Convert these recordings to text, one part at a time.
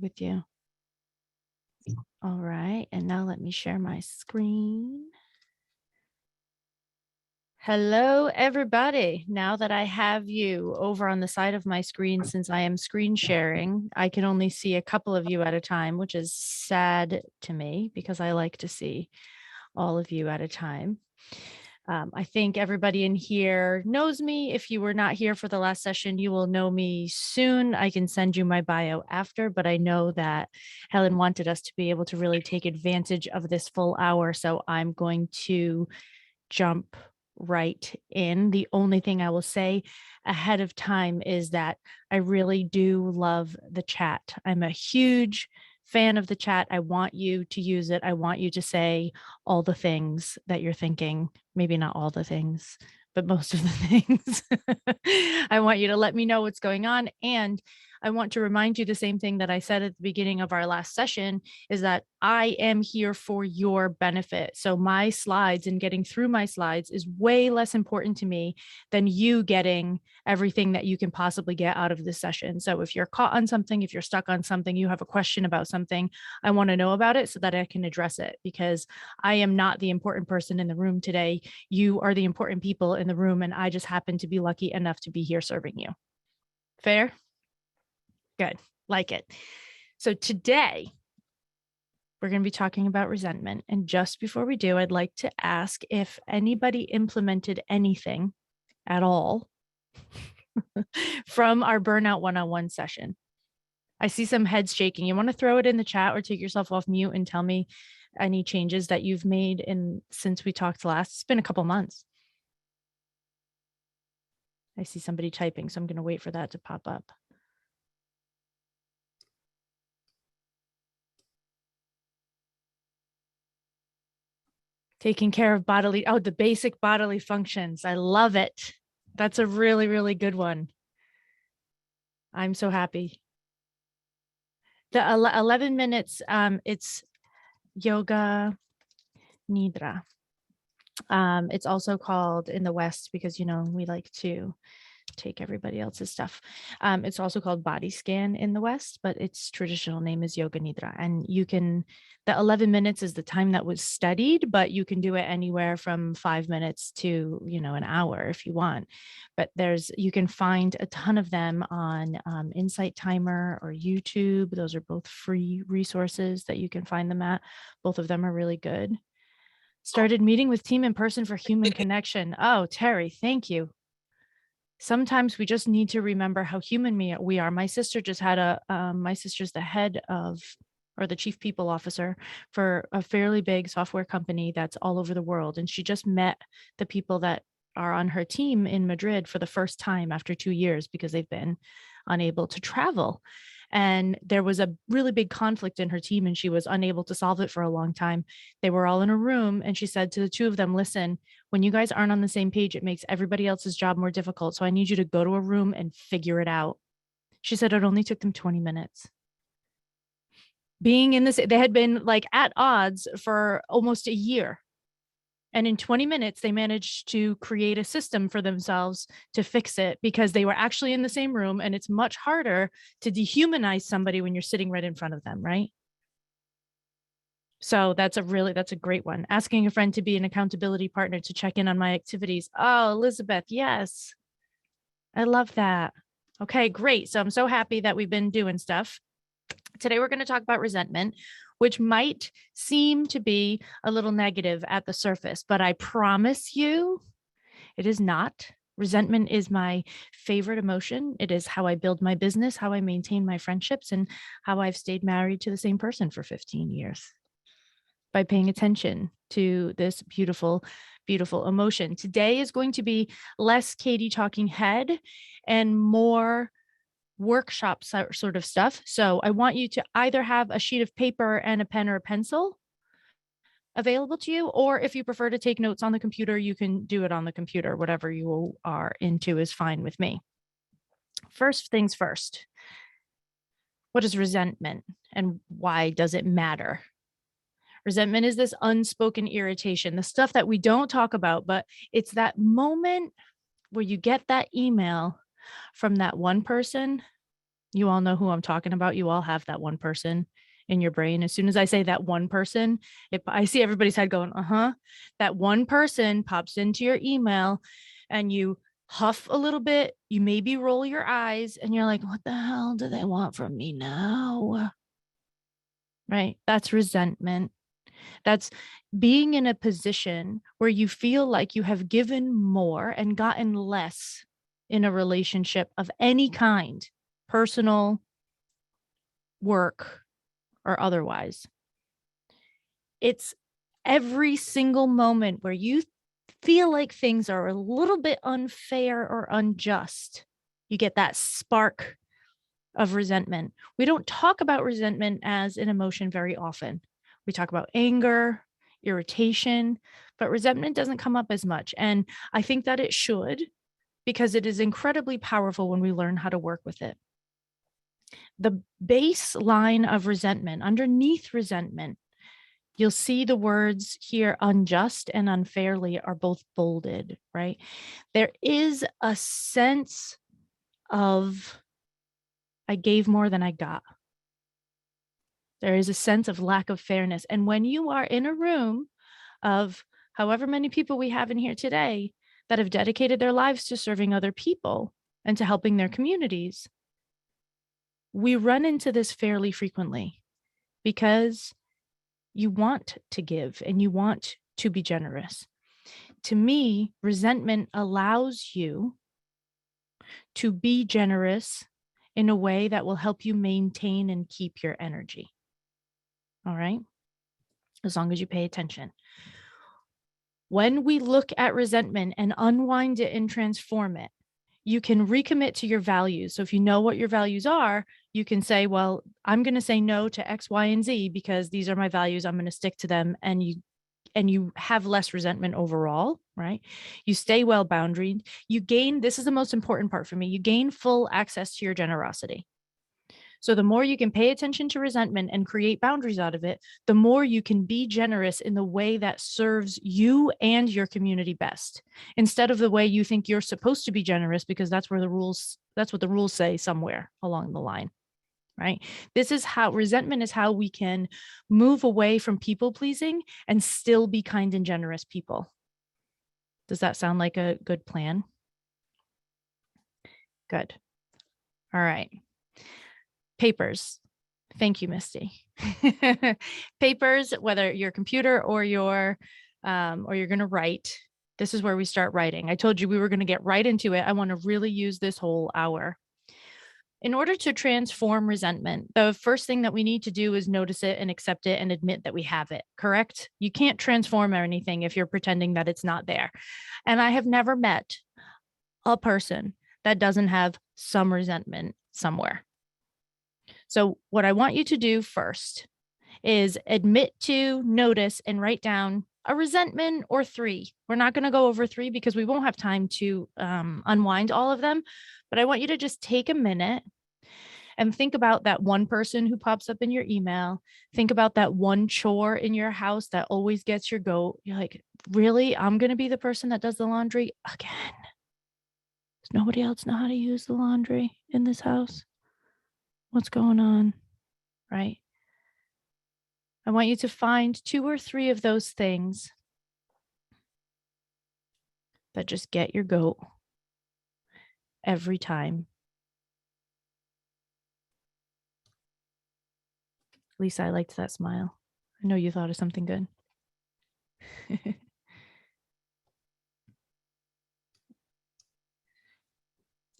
with you. All right. And now let me share my screen. Hello, everybody. Now that I have you over on the side of my screen, since I am screen sharing, I can only see a couple of you at a time, which is sad to me because I like to see all of you at a time. I think everybody in here knows me. If you were not here for the last session, you will know me soon. I can send you my bio after, but I know that Helen wanted us to be able to really take advantage of this full hour. So I'm going to jump right in. The only thing I will say ahead of time is that I really do love the chat. I'm a huge fan of the chat. I want you to use it. I want you to say all the things that you're thinking. Maybe not all the things, but most of the things. I want you to let me know what's going on. And I want to remind you the same thing that I said at the beginning of our last session is that I am here for your benefit. So my slides and getting through my slides is way less important to me than you getting everything that you can possibly get out of this session. So if you're caught on something, if you're stuck on something, you have a question about something, I want to know about it so that I can address it, because I am not the important person in the room today. You are the important people in the room, and I just happen to be lucky enough to be here serving you. Fair? Good. Like it. So today, we're going to be talking about resentment. And just before we do, I'd like to ask if anybody implemented anything at all from our Burnout 101 session. I see some heads shaking. You want to throw it in the chat or take yourself off mute and tell me any changes that you've made since we talked last. It's been a couple months. I see somebody typing, so I'm going to wait for that to pop up. Taking care of the basic bodily functions. I love it. That's a really, really good one. I'm so happy. The 11 minutes, it's yoga nidra. It's also called in the West, because, we like to take everybody else's stuff. It's also called body scan in the West, but its traditional name is yoga nidra. And the 11 minutes is the time that was studied, but you can do it anywhere from 5 minutes to, an hour if you want. But you can find a ton of them on Insight Timer or YouTube. Those are both free resources that you can find them at. Both of them are really good. Started meeting with team in person for human connection. Oh, Terry, thank you. Sometimes we just need to remember how human we are. My sister just had my sister's the head of, or the chief people officer for a fairly big software company that's all over the world. And she just met the people that are on her team in Madrid for the first time after 2 years, because they've been unable to travel. And there was a really big conflict in her team, and she was unable to solve it for a long time. They were all in a room, and she said to the two of them, listen, when you guys aren't on the same page, it makes everybody else's job more difficult. So I need you to go to a room and figure it out. She said it only took them 20 minutes. Being in this, they had been like at odds for almost a year. And in 20 minutes, they managed to create a system for themselves to fix it, because they were actually in the same room. And it's much harder to dehumanize somebody when you're sitting right in front of them, right? So that's a great one. Asking a friend to be an accountability partner to check in on my activities. Oh, Elizabeth, yes. I love that. Okay, great. So I'm so happy that we've been doing stuff. Today, we're going to talk about resentment, which might seem to be a little negative at the surface, but I promise you it is not. Resentment is my favorite emotion. It is how I build my business, how I maintain my friendships, and how I've stayed married to the same person for 15 years. By paying attention to this beautiful, beautiful emotion. Today is going to be less Katie talking head and more workshop sort of stuff. So I want you to either have a sheet of paper and a pen or a pencil available to you, or if you prefer to take notes on the computer, you can do it on the computer. Whatever you are into is fine with me. First things first, what is resentment and why does it matter? Resentment is this unspoken irritation, the stuff that we don't talk about, but it's that moment where you get that email from that one person You all know who I'm talking about. You all have that one person in your brain. As soon as I say that one person, I see everybody's head going, uh-huh. That one person pops into your email and you huff a little bit, you maybe roll your eyes and you're like, what the hell do they want from me now? Right? That's resentment. That's being in a position where you feel like you have given more and gotten less in a relationship of any kind, personal, work, or otherwise. It's every single moment where you feel like things are a little bit unfair or unjust. You get that spark of resentment. We don't talk about resentment as an emotion very often. We talk about anger, irritation, but resentment doesn't come up as much. And I think that it should, because it is incredibly powerful when we learn how to work with it. The baseline of resentment, underneath resentment, you'll see the words here, unjust and unfairly, are both bolded, right? There is a sense of, I gave more than I got. There is a sense of lack of fairness. And when you are in a room of however many people we have in here today that have dedicated their lives to serving other people and to helping their communities, we run into this fairly frequently because you want to give and you want to be generous. To me, resentment allows you to be generous in a way that will help you maintain and keep your energy. All right? As long as you pay attention. When we look at resentment and unwind it and transform it, you can recommit to your values. So if you know what your values are, you can say, well, I'm going to say no to X, Y, and Z because these are my values. I'm going to stick to them. And you have less resentment overall, right? You stay well boundaried. You gain, this is the most important part for me, you gain full access to your generosity. So the more you can pay attention to resentment and create boundaries out of it, the more you can be generous in the way that serves you and your community best, instead of the way you think you're supposed to be generous because that's what the rules say somewhere along the line. Right? This is how resentment is how we can move away from people pleasing and still be kind and generous people. Does that sound like a good plan? Good. All right. Papers. Thank you, Misty. Papers, whether your computer or you're going to write. This is where we start writing. I told you we were going to get right into it. I want to really use this whole hour. In order to transform resentment, the first thing that we need to do is notice it and accept it and admit that we have it, correct? You can't transform anything if you're pretending that it's not there. And I have never met a person that doesn't have some resentment somewhere. So what I want you to do first is admit to, notice, and write down a resentment or 3. We're not going to go over 3 because we won't have time to unwind all of them. But I want you to just take a minute and think about that one person who pops up in your email. Think about that one chore in your house that always gets your goat. You're like, really? I'm going to be the person that does the laundry again? Does nobody else know how to use the laundry in this house? What's going on? Right? I want you to find 2 or 3 of those things that just get your goat every time. Lisa, I liked that smile. I know you thought of something good.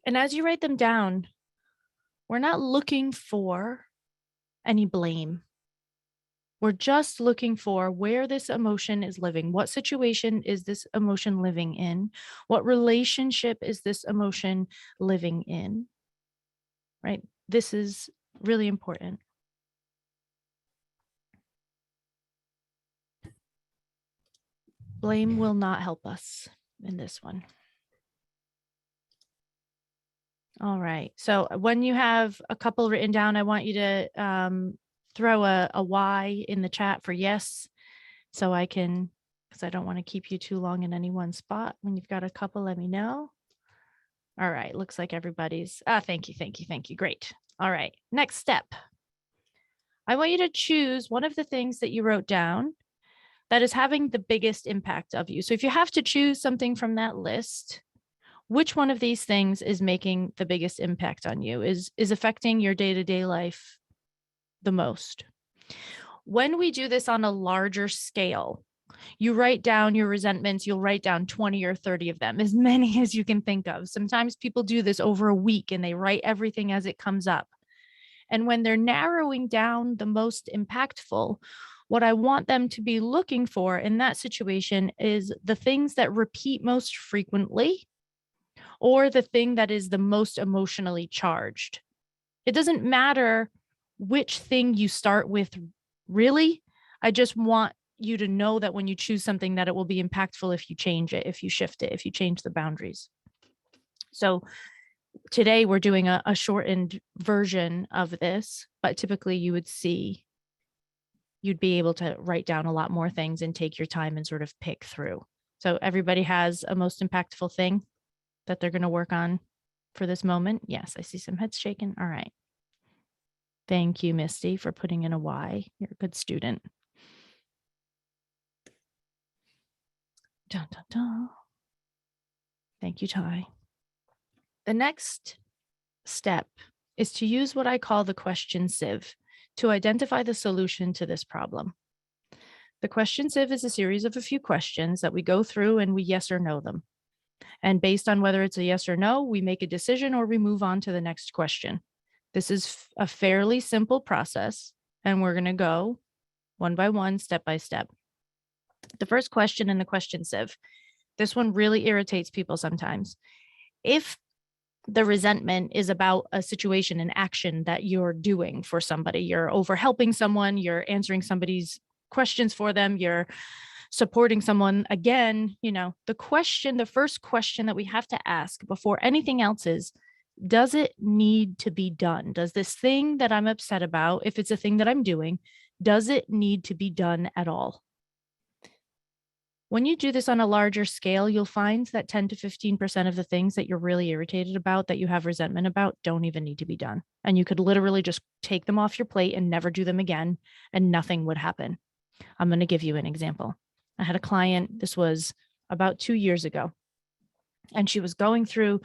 And as you write them down, we're not looking for any blame. We're just looking for where this emotion is living. What situation is this emotion living in? What relationship is this emotion living in? Right? This is really important. Blame will not help us in this one. All right. So when you have a couple written down, I want you to throw a Y in the chat for yes. So I can, because I don't want to keep you too long in any one spot. When you've got a couple, let me know. All right. Looks like everybody's, thank you. Great. All right, next step. I want you to choose one of the things that you wrote down that is having the biggest impact of you. So if you have to choose something from that list, which one of these things is making the biggest impact on you, is affecting your day-to-day life the most? When we do this on a larger scale, you write down your resentments, you'll write down 20 or 30 of them, as many as you can think of. Sometimes people do this over a week and they write everything as it comes up. And when they're narrowing down the most impactful, what I want them to be looking for in that situation is the things that repeat most frequently or the thing that is the most emotionally charged. It doesn't matter which thing you start with, really. I just want you to know that when you choose something that it will be impactful if you change it, if you shift it, if you change the boundaries. So today we're doing a shortened version of this, but typically you'd be able to write down a lot more things and take your time and sort of pick through. So everybody has a most impactful thing that they're going to work on for this moment. Yes, I see some heads shaking. All right. Thank you, Misty, for putting in a Y. You're a good student. Dun, dun, dun. Thank you, Ty. The next step is to use what I call the question sieve to identify the solution to this problem. The question sieve is a series of a few questions that we go through and we yes or no them. And based on whether it's a yes or no, we make a decision or we move on to the next question. This is a fairly simple process, and we're going to go one by one, step by step. The first question in the question sieve, this one really irritates people sometimes. If the resentment is about a situation, an action that you're doing for somebody, you're over helping someone, you're answering somebody's questions for them, you're supporting someone, again, the first question that we have to ask before anything else is, does it need to be done? Does this thing that I'm upset about, if it's a thing that I'm doing, does it need to be done at all? When you do this on a larger scale, you'll find that 10 to 15% of the things that you're really irritated about, that you have resentment about, don't even need to be done. And you could literally just take them off your plate and never do them again, and nothing would happen. I'm going to give you an example. I had a client, this was about 2 years ago, and she was going through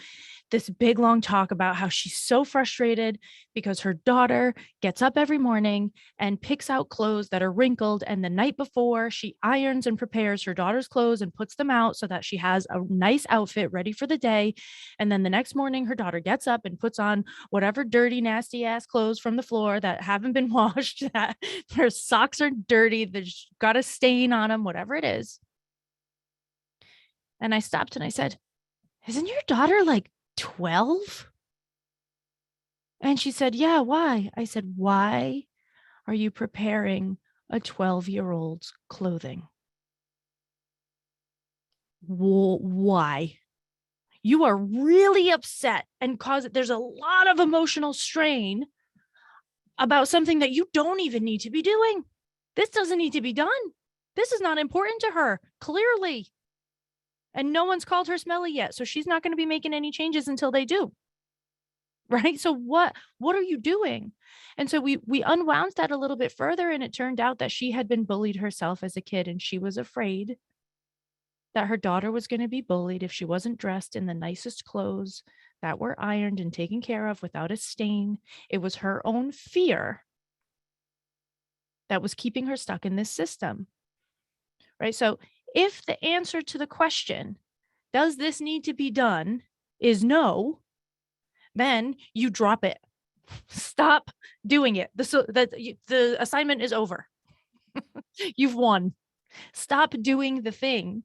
this big long talk about how she's so frustrated because her daughter gets up every morning and picks out clothes that are wrinkled. And the night before, she irons and prepares her daughter's clothes and puts them out so that she has a nice outfit ready for the day. And then the next morning, her daughter gets up and puts on whatever dirty, nasty ass clothes from the floor that haven't been washed, that her socks are dirty, they've got a stain on them, whatever it is. And I stopped and I said, isn't your daughter like 12? And she said, yeah, why? I said, why are you preparing a 12-year-old's clothing? Why? You are really upset and there's a lot of emotional strain about something that you don't even need to be doing. This doesn't need to be done. This is not important to her, clearly. And no one's called her smelly yet, so she's not going to be making any changes until they do. Right? So what are you doing? And so we unwound that a little bit further, and it turned out that she had been bullied herself as a kid, and she was afraid that her daughter was going to be bullied if she wasn't dressed in the nicest clothes that were ironed and taken care of without a stain. It was her own fear that was keeping her stuck in this system. Right? So if the answer to the question, does this need to be done, is no, then you drop it. Stop doing it. The assignment is over. You've won. Stop doing the thing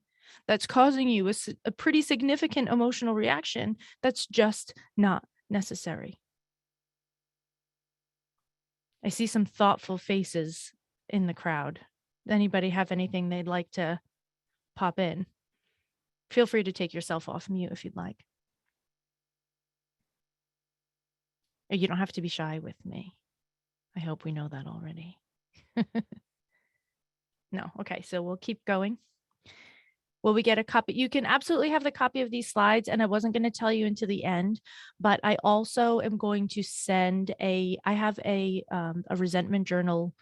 that's causing you a pretty significant emotional reaction that's just not necessary. I see some thoughtful faces in the crowd. Anybody have anything they'd like to pop in? Feel free to take yourself off mute if you'd like. You don't have to be shy with me. I hope we know that already. No. Okay. So we'll keep going. Will we get a copy? You can absolutely have the copy of these slides. And I wasn't going to tell you until the end, but I also am going to send I have a resentment journal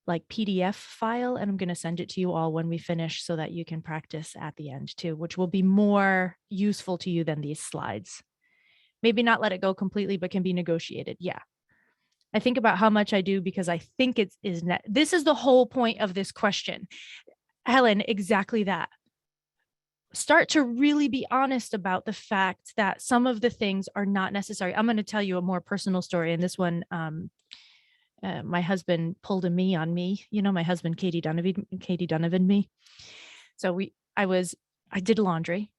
like PDF file, and I'm going to send it to you all when we finish so that you can practice at the end too, which will be more useful to you than these slides. Maybe not let it go completely, but can be negotiated. Yeah. I think about how much I do because I think this is the whole point of this question. Helen, exactly that. Start to really be honest about the fact that some of the things are not necessary. I'm going to tell you a more personal story. And this one, my husband pulled a me on me. You know, my husband, Cait Donovan me. So I did laundry.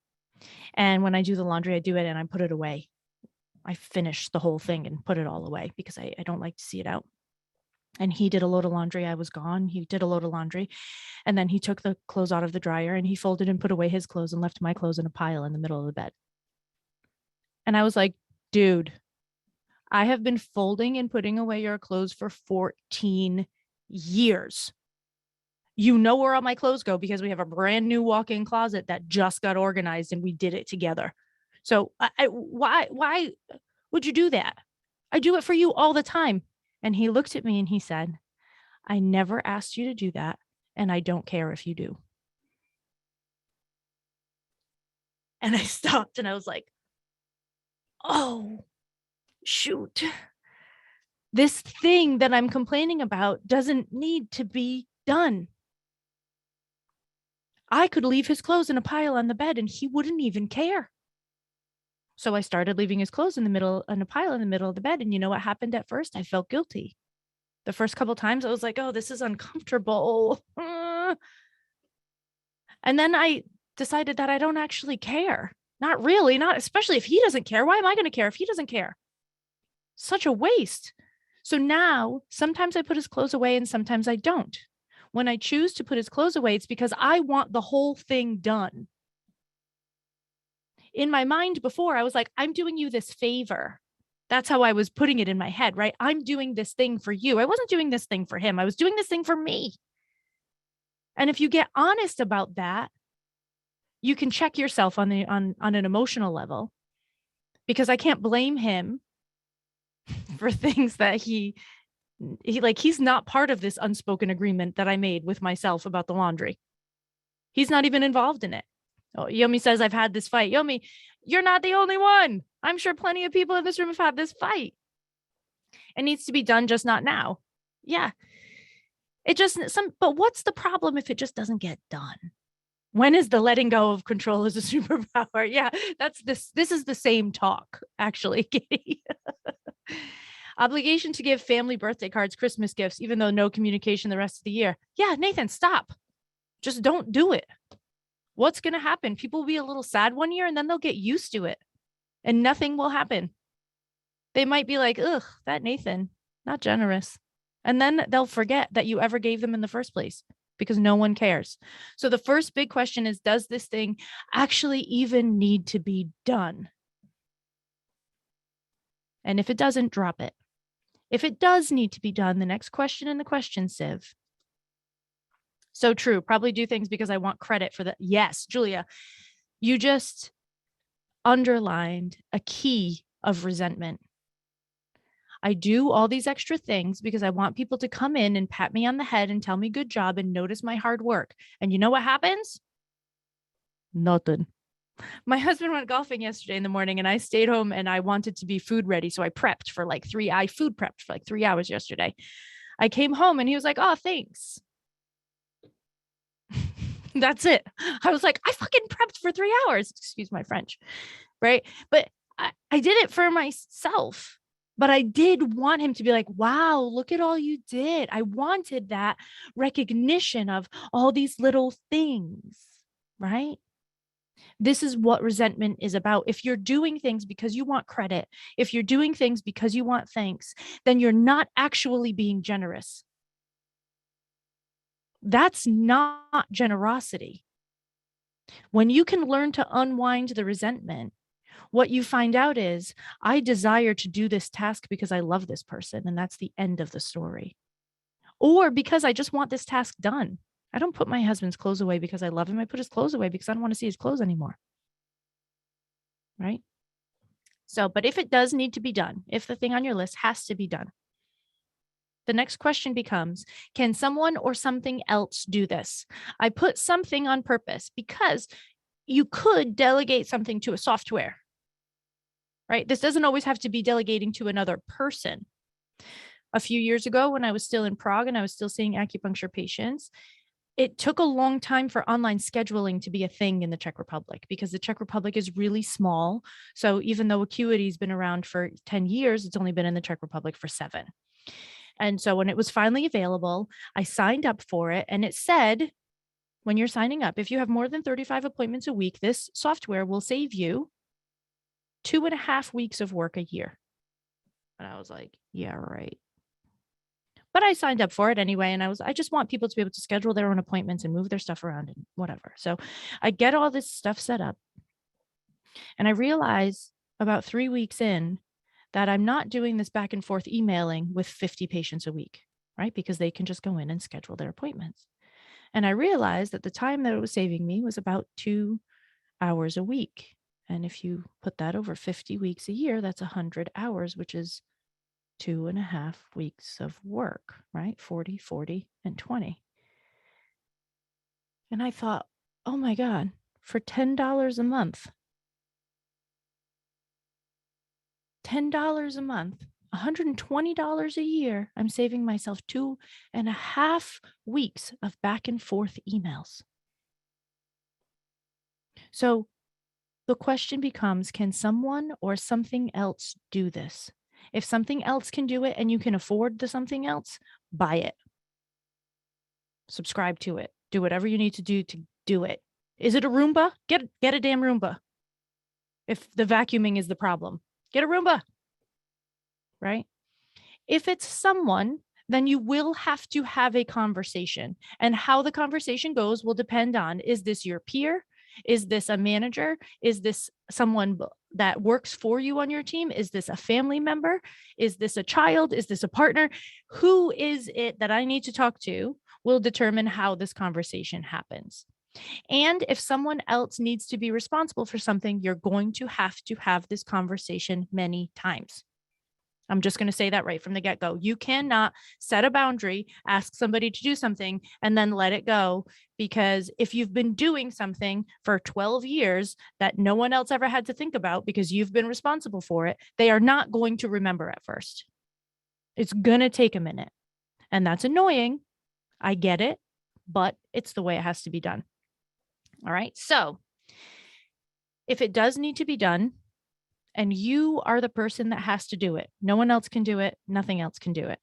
And when I do the laundry, I do it and I put it away. I finish the whole thing and put it all away because I don't like to see it out. And he did a load of laundry. I was gone. He did a load of laundry. And then he took the clothes out of the dryer and he folded and put away his clothes and left my clothes in a pile in the middle of the bed. And I was like, dude, I have been folding and putting away your clothes for 14 years. You know where all my clothes go because we have a brand new walk-in closet that just got organized and we did it together. So why would you do that? I do it for you all the time. And he looked at me and he said, I never asked you to do that. And I don't care if you do. And I stopped and I was like, oh, shoot. This thing that I'm complaining about doesn't need to be done. I could leave his clothes in a pile on the bed and he wouldn't even care. So I started leaving his clothes in a pile in the middle of the bed. And you know what happened at first? I felt guilty. The first couple of times I was like, oh, this is uncomfortable. And then I decided that I don't actually care. Not really, not especially if he doesn't care. Why am I going to care if he doesn't care? Such a waste. So now sometimes I put his clothes away and sometimes I don't. When I choose to put his clothes away, it's because I want the whole thing done. In my mind before, I was like, I'm doing you this favor. That's how I was putting it in my head, right? I'm doing this thing for you. I wasn't doing this thing for him. I was doing this thing for me. And if you get honest about that, you can check yourself on an emotional level, because I can't blame him for things that he's not part of this unspoken agreement that I made with myself about the laundry. He's not even involved in it. Oh, Yomi says, I've had this fight. Yomi, you're not the only one. I'm sure plenty of people in this room have had this fight. It needs to be done, just not now. Yeah. But what's the problem if it just doesn't get done? When is the letting go of control as a superpower? Yeah, this is the same talk, actually, Katie. Obligation to give family birthday cards, Christmas gifts, even though no communication the rest of the year. Yeah, Nathan, stop. Just don't do it. What's going to happen? People will be a little sad one year and then they'll get used to it and nothing will happen. They might be like, ugh, that Nathan, not generous. And then they'll forget that you ever gave them in the first place because no one cares. So the first big question is, does this thing actually even need to be done? And if it doesn't, drop it. If it does need to be done, the next question in the question sieve. So true. Probably do things because I want credit for that. Yes, Julia, you just underlined a key of resentment. I do all these extra things because I want people to come in and pat me on the head and tell me good job and notice my hard work. And you know what happens? Nothing. My husband went golfing yesterday in the morning and I stayed home and I wanted to be food ready. So I food prepped for like 3 hours yesterday. I came home and he was like, oh, thanks. That's it. I was like, I fucking prepped for 3 hours. Excuse my French. Right. But I did it for myself. But I did want him to be like, wow, look at all you did. I wanted that recognition of all these little things. Right. This is what resentment is about. If you're doing things because you want credit, if you're doing things because you want thanks, then you're not actually being generous. That's not generosity. When you can learn to unwind the resentment, what you find out is, I desire to do this task because I love this person, and that's the end of the story. Or because I just want this task done. I don't put my husband's clothes away because I love him. I put his clothes away because I don't want to see his clothes anymore. Right? So, but if it does need to be done, if the thing on your list has to be done, the next question becomes, can someone or something else do this? I put something on purpose because you could delegate something to a software, right? This doesn't always have to be delegating to another person. A few years ago, when I was still in Prague and I was still seeing acupuncture patients, it took a long time for online scheduling to be a thing in the Czech Republic because the Czech Republic is really small. So even though Acuity's been around for 10 years, it's only been in the Czech Republic for 7. And so when it was finally available, I signed up for it, and it said, when you're signing up, if you have more than 35 appointments a week, this software will save you 2.5 weeks of work a year. And I was like, yeah, right. But I signed up for it anyway. And I just want people to be able to schedule their own appointments and move their stuff around and whatever. So I get all this stuff set up. And I realize about 3 weeks in that I'm not doing this back and forth emailing with 50 patients a week, right? Because they can just go in and schedule their appointments. And I realized that the time that it was saving me was about 2 hours a week. And if you put that over 50 weeks a year, that's 100 hours, which is 2.5 weeks of work, right? 40, 40, and 20. And I thought, oh my God, for $10 a month, $10 a month, $120 a year, I'm saving myself 2.5 weeks of back and forth emails. So the question becomes, can someone or something else do this? If something else can do it and you can afford the something else, buy it. Subscribe to it. Do whatever you need to do it. Is it a Roomba? Get a damn Roomba. If the vacuuming is the problem, get a Roomba. Right? If it's someone, then you will have to have a conversation. And how the conversation goes will depend on, is this your peer? Is this a manager? Is this someone that works for you on your team? Is this a family member? Is this a child? Is this a partner? Who is it that I need to talk to will determine how this conversation happens. And if someone else needs to be responsible for something, you're going to have this conversation many times. I'm just going to say that right from the get-go. You cannot set a boundary, ask somebody to do something, and then let it go. Because if you've been doing something for 12 years that no one else ever had to think about because you've been responsible for it, they are not going to remember at first. It's going to take a minute. And that's annoying. I get it, but it's the way it has to be done. All right. So if it does need to be done, and you are the person that has to do it, no one else can do it, nothing else can do it.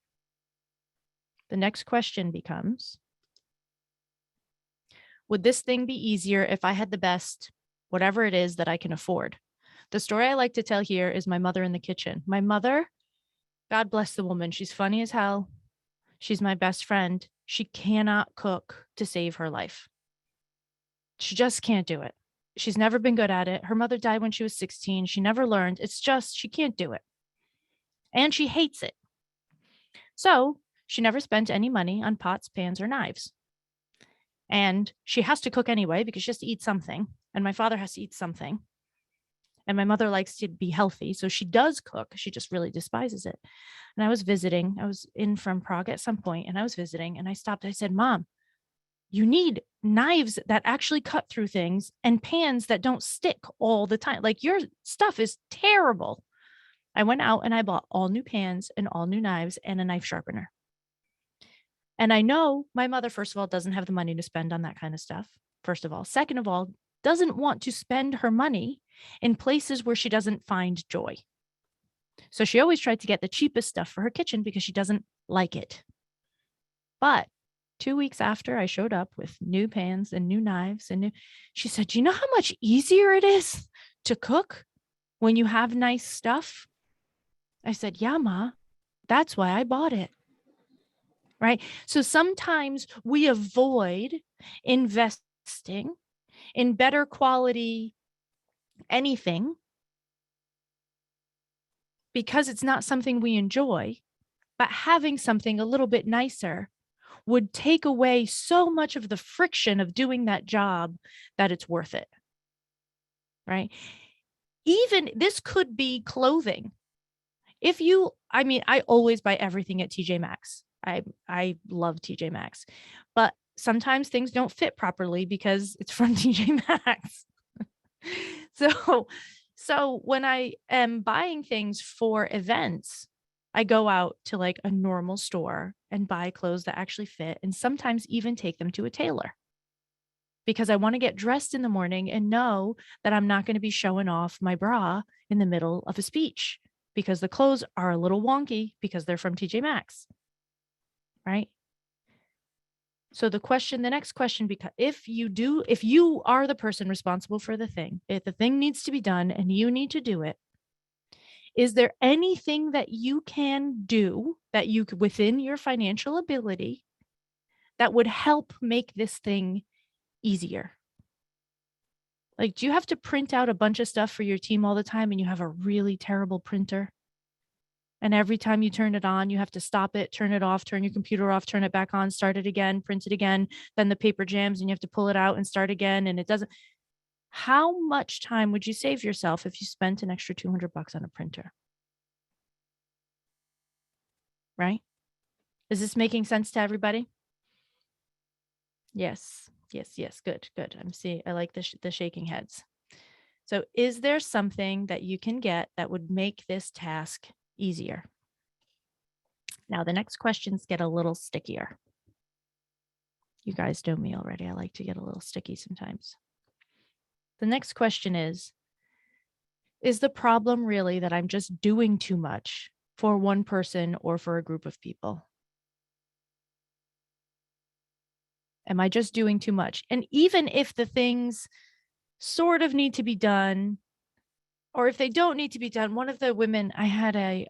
The next question becomes, would this thing be easier if I had the best, whatever it is that I can afford? The story I like to tell here is my mother in the kitchen. My mother, God bless the woman, she's funny as hell. She's my best friend. She cannot cook to save her life. She just can't do it. She's never been good at it. Her mother died when she was 16. She never learned. It's just, she can't do it. And she hates it. So she never spent any money on pots, pans, or knives. And she has to cook anyway because she has to eat something. And my father has to eat something. And my mother likes to be healthy. So she does cook. She just really despises it. And I was visiting. I was in from Prague at some point, and I was visiting, and I stopped. I said, Mom, you need knives that actually cut through things and pans that don't stick all the time. Like, your stuff is terrible. I went out and I bought all new pans and all new knives and a knife sharpener. And I know my mother, first of all, doesn't have the money to spend on that kind of stuff. First of all. Second of all, doesn't want to spend her money in places where she doesn't find joy. So she always tried to get the cheapest stuff for her kitchen because she doesn't like it. But 2 weeks after I showed up with new pans and new knives she said, do you know how much easier it is to cook when you have nice stuff? I said, yeah, Ma, that's why I bought it. Right? So sometimes we avoid investing in better quality anything because it's not something we enjoy, but having something a little bit nicer would take away so much of the friction of doing that job that it's worth it, right? Even this could be clothing. I always buy everything at TJ Maxx. I love TJ Maxx, but sometimes things don't fit properly because it's from TJ Maxx. So, so when I am buying things for events, I go out to like a normal store and buy clothes that actually fit, and sometimes even take them to a tailor because I want to get dressed in the morning and know that I'm not going to be showing off my bra in the middle of a speech because the clothes are a little wonky because they're from TJ Maxx, right? So the next question, because if you are the person responsible for the thing, if the thing needs to be done and you need to do it, is there anything that you can do that you could, within your financial ability, that would help make this thing easier? Like, do you have to print out a bunch of stuff for your team all the time and you have a really terrible printer? And every time you turn it on, you have to stop it, turn it off, turn your computer off, turn it back on, start it again, print it again. Then the paper jams and you have to pull it out and start again. And it doesn't. How much time would you save yourself if you spent an extra $200 on a printer? Right? Is this making sense to everybody? Yes. Yes. Yes. Good. Good. I like the shaking heads. So is there something that you can get that would make this task easier? Now, the next questions get a little stickier. You guys know me already. I like to get a little sticky sometimes. The next question is the problem really that I'm just doing too much for one person or for a group of people? Am I just doing too much? And even if the things sort of need to be done, or if they don't need to be done, one of the women, I had I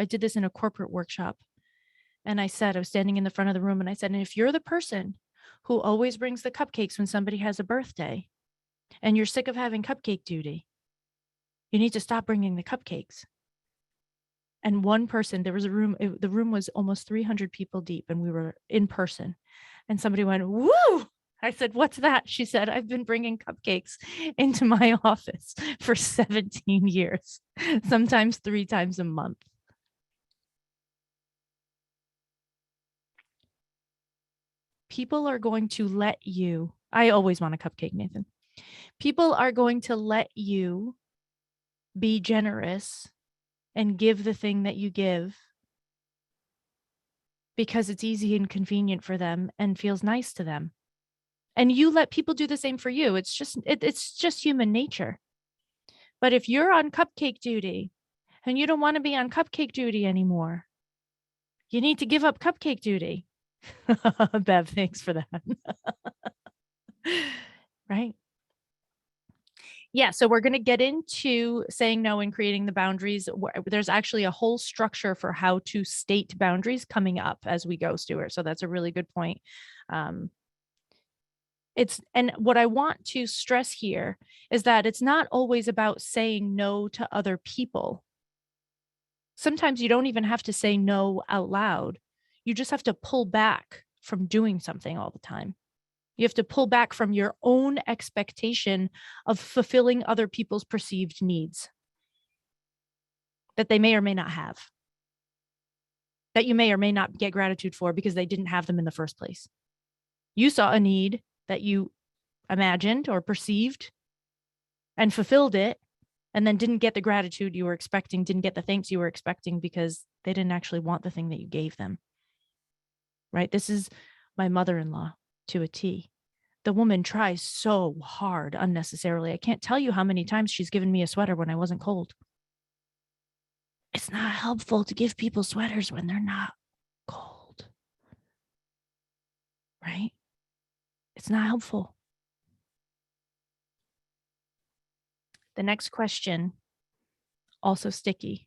did this in a corporate workshop. And I was standing in the front of the room and I said, and if you're the person who always brings the cupcakes when somebody has a birthday and you're sick of having cupcake duty, you need to stop bringing the cupcakes. And one person, there was a room, the room was almost 300 people deep and we were in person. And somebody went, woo! I said, what's that? She said, I've been bringing cupcakes into my office for 17 years, sometimes 3 times a month. People are going to let you, I always want a cupcake, Nathan. People are going to let you be generous and give the thing that you give because it's easy and convenient for them and feels nice to them. And you let people do the same for you. It's just human nature. But if you're on cupcake duty and you don't want to be on cupcake duty anymore, you need to give up cupcake duty. Bev, thanks for that. Right? Yeah, so we're going to get into saying no and creating the boundaries. There's actually a whole structure for how to state boundaries coming up as we go, Stuart. So that's a really good point. And what I want to stress here is that it's not always about saying no to other people. Sometimes you don't even have to say no out loud. You just have to pull back from doing something all the time. You have to pull back from your own expectation of fulfilling other people's perceived needs that they may or may not have, that you may or may not get gratitude for because they didn't have them in the first place. You saw a need that you imagined or perceived and fulfilled it, and then didn't get the gratitude you were expecting, didn't get the thanks you were expecting because they didn't actually want the thing that you gave them. Right? This is my mother-in-law to a T. The woman tries so hard unnecessarily. I can't tell you how many times she's given me a sweater when I wasn't cold. It's not helpful to give people sweaters when they're not cold. Right? It's not helpful. The next question, also sticky.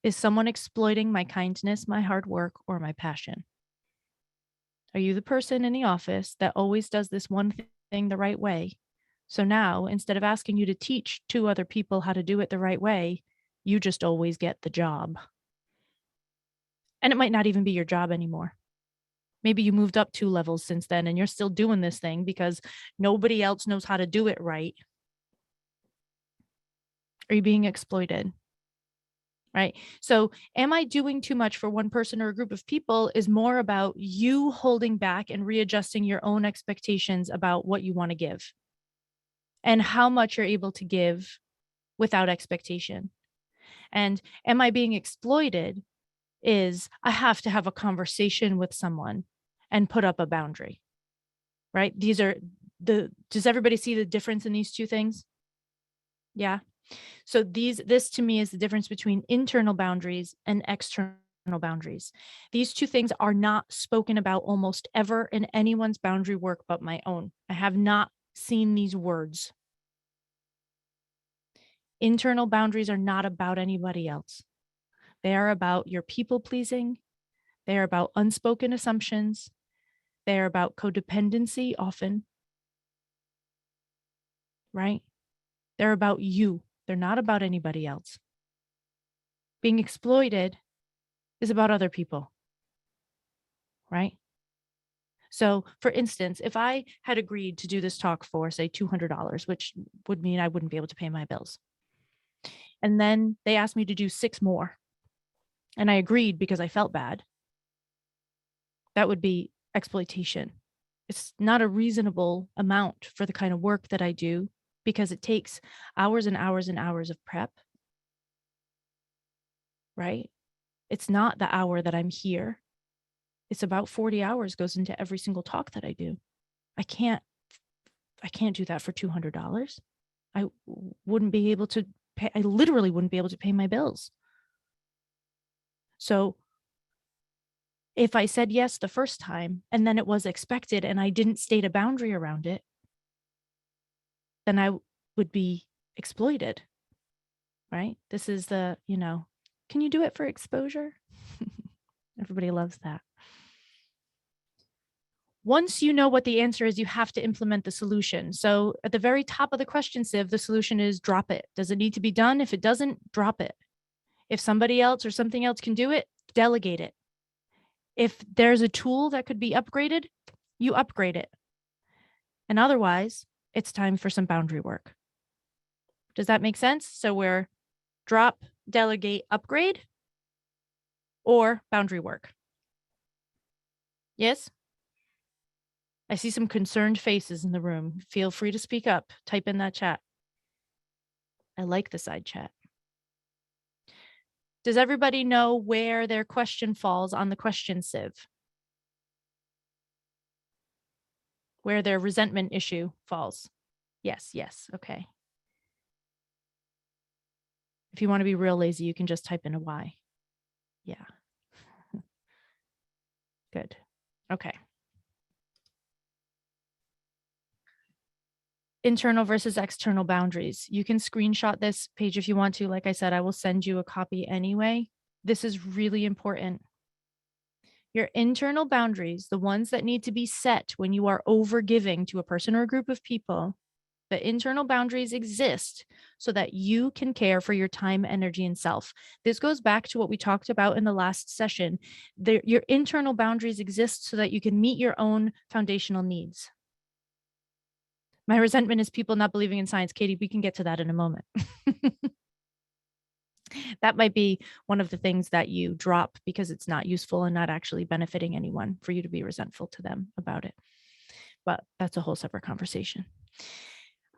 Is someone exploiting my kindness, my hard work, or my passion? Are you the person in the office that always does this one thing the right way? So now, instead of asking you to teach 2 other people how to do it the right way, you just always get the job. And it might not even be your job anymore. Maybe you moved up 2 levels since then and you're still doing this thing because nobody else knows how to do it right. Are you being exploited? Right? So, am I doing too much for one person or a group of people is more about you holding back and readjusting your own expectations about what you want to give and how much you're able to give without expectation. And am I being exploited is I have to have a conversation with someone and put up a boundary, right? These are does everybody see the difference in these two things? Yeah. So this to me is the difference between internal boundaries and external boundaries. These two things are not spoken about almost ever in anyone's boundary work but my own. I have not seen these words. Internal boundaries are not about anybody else. They are about your people pleasing. They are about unspoken assumptions. They are about codependency often, right? They're about you. They're not about anybody else. Being exploited is about other people, right? So, for instance, if I had agreed to do this talk for, say, $200, which would mean I wouldn't be able to pay my bills, and then they asked me to do 6 more, and I agreed because I felt bad, that would be exploitation. It's not a reasonable amount for the kind of work that I do because it takes hours and hours and hours of prep, right? It's not the hour that I'm here. It's about 40 hours goes into every single talk that I do. I can't do that for $200. I wouldn't be able to pay. I literally wouldn't be able to pay my bills. So if I said yes the first time and then it was expected and I didn't state a boundary around it, then I would be exploited, right? This is can you do it for exposure? Everybody loves that. Once you know what the answer is, you have to implement the solution. So at the very top of the question sieve, the solution is drop it. Does it need to be done? If it doesn't, drop it. If somebody else or something else can do it, delegate it. If there's a tool that could be upgraded, you upgrade it. And otherwise, it's time for some boundary work. Does that make sense? So we're drop, delegate, upgrade, or boundary work. Yes? I see some concerned faces in the room. Feel free to speak up. Type in that chat. I like the side chat. Does everybody know where their question falls on the question sieve? Where their resentment issue falls? Yes, yes. Okay. If you want to be real lazy, you can just type in a Y. Yeah. Good. Okay. Internal versus external boundaries. You can screenshot this page if you want to. Like I said, I will send you a copy anyway. This is really important. Your internal boundaries, the ones that need to be set when you are overgiving to a person or a group of people, the internal boundaries exist so that you can care for your time, energy, and self. This goes back to what we talked about in the last session. Your internal boundaries exist so that you can meet your own foundational needs. My resentment is people not believing in science. Katie, we can get to that in a moment. That might be one of the things that you drop because it's not useful and not actually benefiting anyone for you to be resentful to them about it. But that's a whole separate conversation.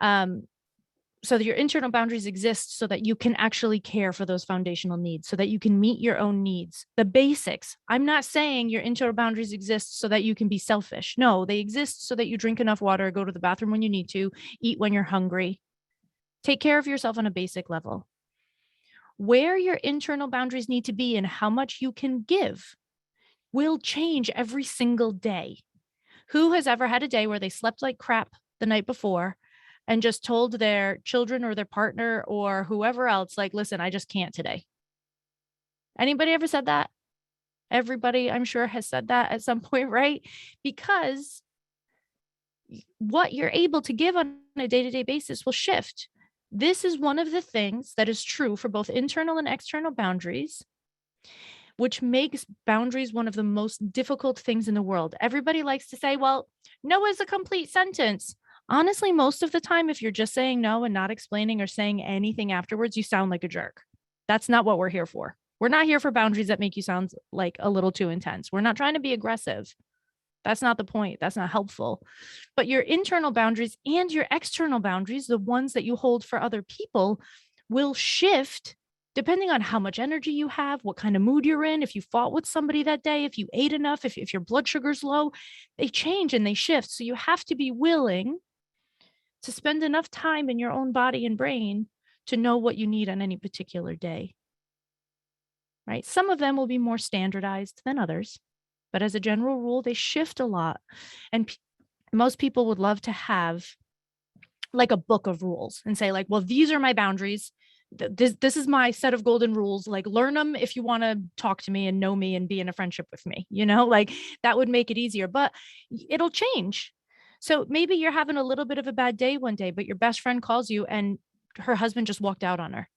So that your internal boundaries exist so that you can actually care for those foundational needs, so that you can meet your own needs, the basics. I'm not saying your internal boundaries exist so that you can be selfish. No, they exist so that you drink enough water, go to the bathroom when you need to, eat when you're hungry, take care of yourself on a basic level. Where your internal boundaries need to be and how much you can give will change every single day. Who has ever had a day where they slept like crap the night before and just told their children or their partner or whoever else, like, listen, I just can't today? Anybody ever said that? Everybody, I'm sure, has said that at some point, right? Because what you're able to give on a day-to-day basis will shift. This is one of the things that is true for both internal and external boundaries. which makes boundaries one of the most difficult things in the world. Everybody likes to say, well, no is a complete sentence. Honestly, most of the time, if you're just saying no and not explaining or saying anything afterwards, you sound like a jerk. That's not what we're here for. We're not here for boundaries that make you sound like a little too intense. We're not trying to be aggressive. That's not the point. That's not helpful. But your internal boundaries and your external boundaries, the ones that you hold for other people, will shift depending on how much energy you have, what kind of mood you're in, if you fought with somebody that day, if you ate enough, if your blood sugar's low, they change and they shift. So you have to be willing to spend enough time in your own body and brain to know what you need on any particular day, right? Some of them will be more standardized than others, but as a general rule, they shift a lot. And most people would love to have like a book of rules and say like, well, these are my boundaries. This is my set of golden rules. Like learn them if you want to talk to me and know me and be in a friendship with me, like that would make it easier, but it'll change. So maybe you're having a little bit of a bad day one day, but your best friend calls you and her husband just walked out on her.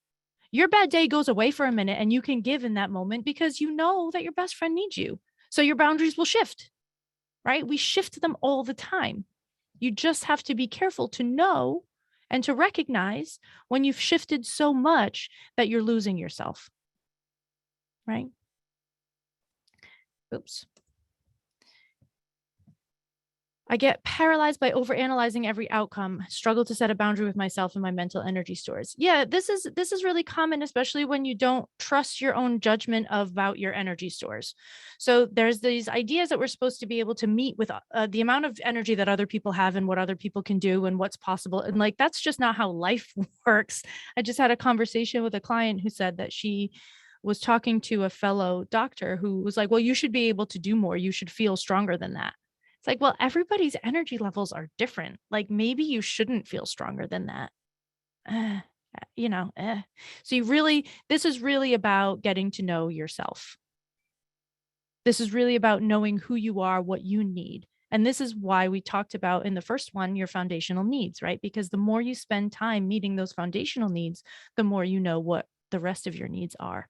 Your bad day goes away for a minute and you can give in that moment because you know that your best friend needs you. So your boundaries will shift, right? We shift them all the time. You just have to be careful to know and to recognize when you've shifted so much that you're losing yourself, right? Oops. I get paralyzed by overanalyzing every outcome, struggle to set a boundary with myself and my mental energy stores. Yeah, this is really common, especially when you don't trust your own judgment about your energy stores. So there's these ideas that we're supposed to be able to meet with the amount of energy that other people have and what other people can do and what's possible. And like, that's just not how life works. I just had a conversation with a client who said that she was talking to a fellow doctor who was like, well, you should be able to do more. You should feel stronger than that. It's like, well, everybody's energy levels are different. Like maybe you shouldn't feel stronger than that. Uh, So this is really about getting to know yourself. This is really about knowing who you are, what you need. And this is why we talked about in the first one, your foundational needs, right? Because the more you spend time meeting those foundational needs, the more you know what the rest of your needs are.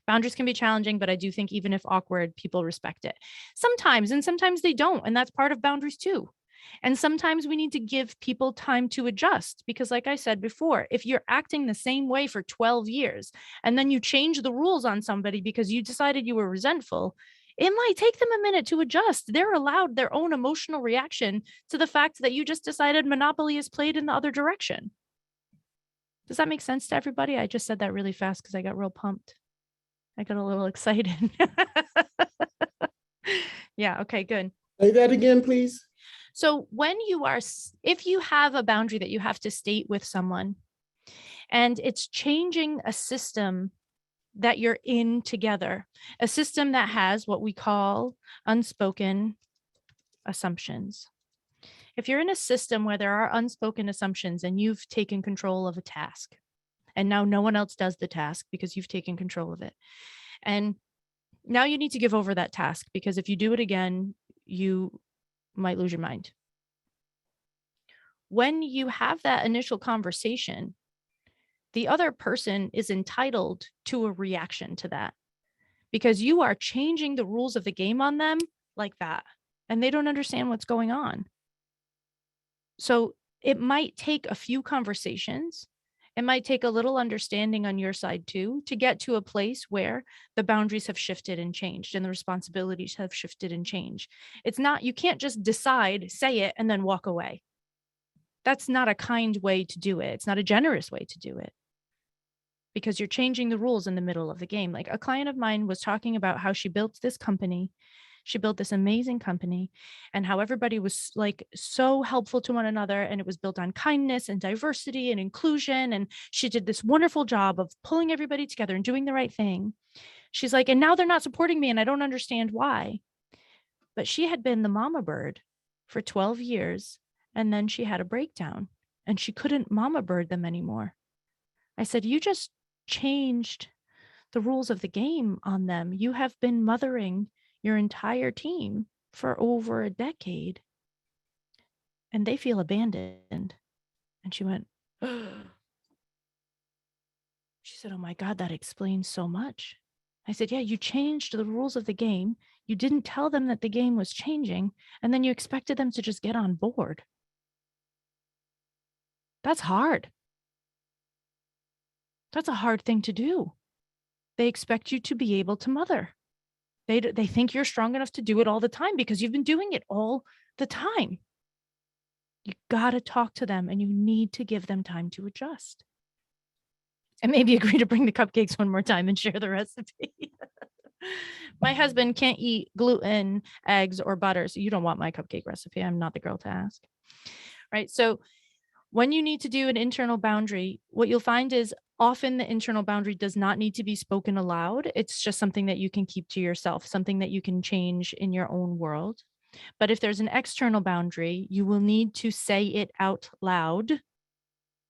Boundaries can be challenging, but I do think even if awkward, people respect it. Sometimes, and sometimes they don't. And that's part of boundaries too. And sometimes we need to give people time to adjust because, like I said before, if you're acting the same way for 12 years and then you change the rules on somebody because you decided you were resentful, it might take them a minute to adjust. They're allowed their own emotional reaction to the fact that you just decided Monopoly is played in the other direction. Does that make sense to everybody? I just said that really fast because I got real pumped. I got a little excited. Yeah. Okay, good. Say that again, please. So if you have a boundary that you have to state with someone and it's changing a system that you're in together, a system that has what we call unspoken assumptions. If you're in a system where there are unspoken assumptions and you've taken control of a task and now no one else does the task because you've taken control of it, and now you need to give over that task because if you do it again, you might lose your mind. When you have that initial conversation, the other person is entitled to a reaction to that because you are changing the rules of the game on them like that, and they don't understand what's going on. So it might take a few conversations. It might take a little understanding on your side too, to get to a place where the boundaries have shifted and changed and the responsibilities have shifted and changed. It's not, you can't just decide, say it, and then walk away. That's not a kind way to do it. It's not a generous way to do it because you're changing the rules in the middle of the game. Like a client of mine was talking about how she built this company. She built this amazing company and how everybody was like so helpful to one another. And it was built on kindness and diversity and inclusion. And she did this wonderful job of pulling everybody together and doing the right thing. She's like, and now they're not supporting me and I don't understand why. But she had been the mama bird for 12 years. And then she had a breakdown and she couldn't mama bird them anymore. I said, you just changed the rules of the game on them. You have been mothering your entire team for over a decade and they feel abandoned. And she went, she said, oh my God, that explains so much. I said, yeah, you changed the rules of the game. You didn't tell them that the game was changing, and then you expected them to just get on board. That's hard. That's a hard thing to do. They expect you to be able to mother. They think you're strong enough to do it all the time because you've been doing it all the time. You got to talk to them, and you need to give them time to adjust. And maybe agree to bring the cupcakes one more time and share the recipe. My husband can't eat gluten, eggs, or butter. So you don't want my cupcake recipe. I'm not the girl to ask. Right. So when you need to do an internal boundary, what you'll find is often the internal boundary does not need to be spoken aloud. It's just something that you can keep to yourself, something that you can change in your own world. But if there's an external boundary, you will need to say it out loud,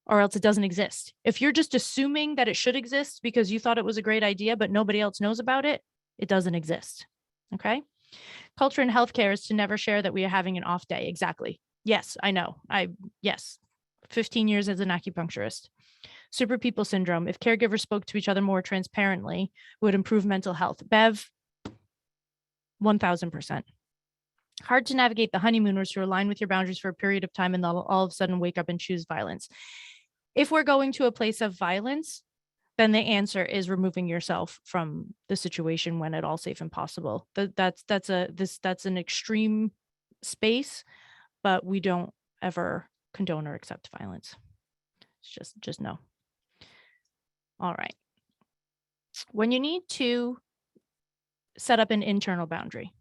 or else it doesn't exist. If you're just assuming that it should exist because you thought it was a great idea, but nobody else knows about it, it doesn't exist. Okay. Culture in healthcare is to never share that we are having an off day. Exactly. Yes, I know. Yes. 15 years as an acupuncturist. Super people syndrome. If caregivers spoke to each other more transparently, it would improve mental health. Bev, 1000%. Hard to navigate the honeymooners who align with your boundaries for a period of time and they'll all of a sudden wake up and choose violence. If we're going to a place of violence, then the answer is removing yourself from the situation when at all safe and possible. That's an extreme space, but we don't ever condone or accept violence. It's just no. All right. When you need to set up an internal boundary,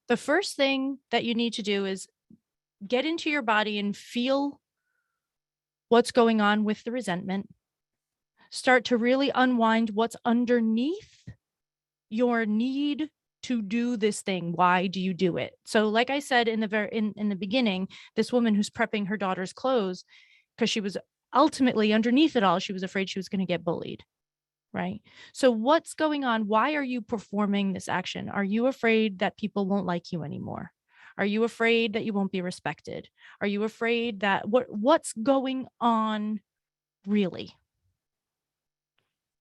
the first thing that you need to do is get into your body and feel what's going on with the resentment. Start to really unwind what's underneath your need to do this thing. Why do you do it? So like I said in the beginning, this woman who's prepping her daughter's clothes, because she was ultimately underneath it all, she was afraid she was going to get bullied. Right. So what's going on? Why are you performing this action? Are you afraid that people won't like you anymore? Are you afraid that you won't be respected? Are you afraid that what's going on really?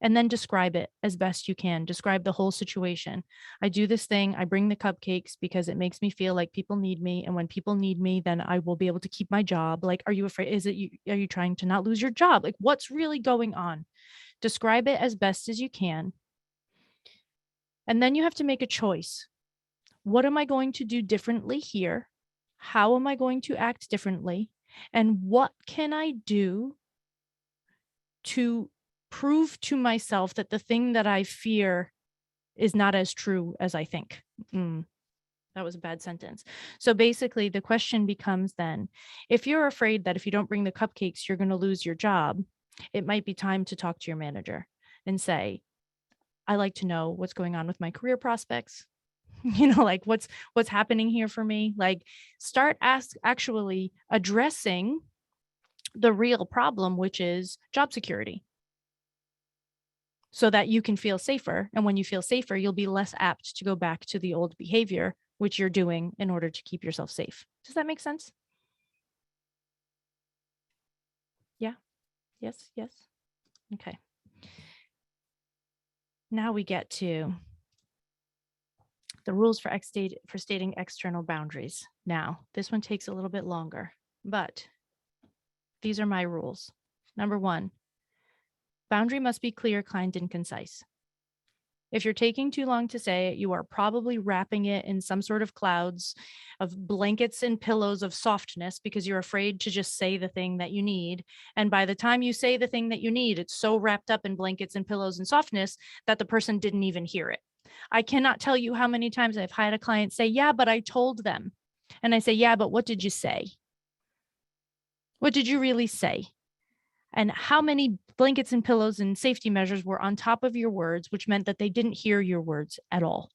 And then describe it as best you can. Describe the whole situation. I do this thing. I bring the cupcakes because it makes me feel like people need me. And when people need me, then I will be able to keep my job. Like, are you afraid? Are you trying to not lose your job? Like, what's really going on? Describe it as best as you can. And then you have to make a choice. What am I going to do differently here? How am I going to act differently? And what can I do to prove to myself that the thing that I fear is not as true as I think? That was a bad sentence. So basically, the question becomes then, if you're afraid that if you don't bring the cupcakes, you're going to lose your job, it might be time to talk to your manager and say, I like to know what's going on with my career prospects. Like what's happening here for me. Like start actually addressing the real problem, which is job security, so that you can feel safer. And when you feel safer, you'll be less apt to go back to the old behavior, which you're doing in order to keep yourself safe. Does that make sense? Yeah. Yes. Okay. Now we get to the rules for stating external boundaries. Now, this one takes a little bit longer, but these are my rules. Number 1, boundary must be clear, kind, and concise. If you're taking too long to say it, you are probably wrapping it in some sort of clouds of blankets and pillows of softness because you're afraid to just say the thing that you need. And by the time you say the thing that you need, it's so wrapped up in blankets and pillows and softness that the person didn't even hear it. I cannot tell you how many times I've had a client say, yeah, but I told them. And I say, yeah, but what did you say? What did you really say? And how many blankets and pillows and safety measures were on top of your words, which meant that they didn't hear your words at all.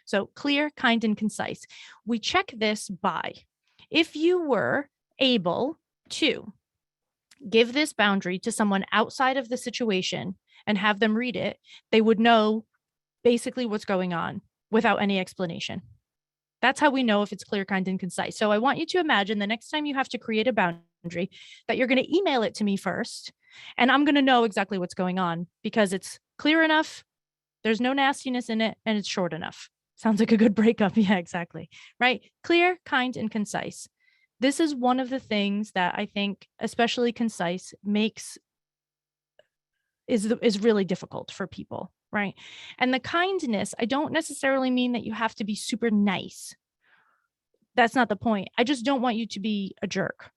So clear, kind, and concise. We check this by, if you were able to give this boundary to someone outside of the situation and have them read it, they would know basically what's going on without any explanation. That's how we know if it's clear, kind, and concise. So I want you to imagine the next time you have to create a boundary that you're going to email it to me first, and I'm going to know exactly what's going on because it's clear enough There's no nastiness in it, and it's short enough. Sounds like a good breakup. Yeah, exactly. Right? Clear, kind, and concise. This is one of the things that I think, especially concise, is really difficult for people, right? And the kindness, I don't necessarily mean that you have to be super nice. That's not the point. I just don't want you to be a jerk.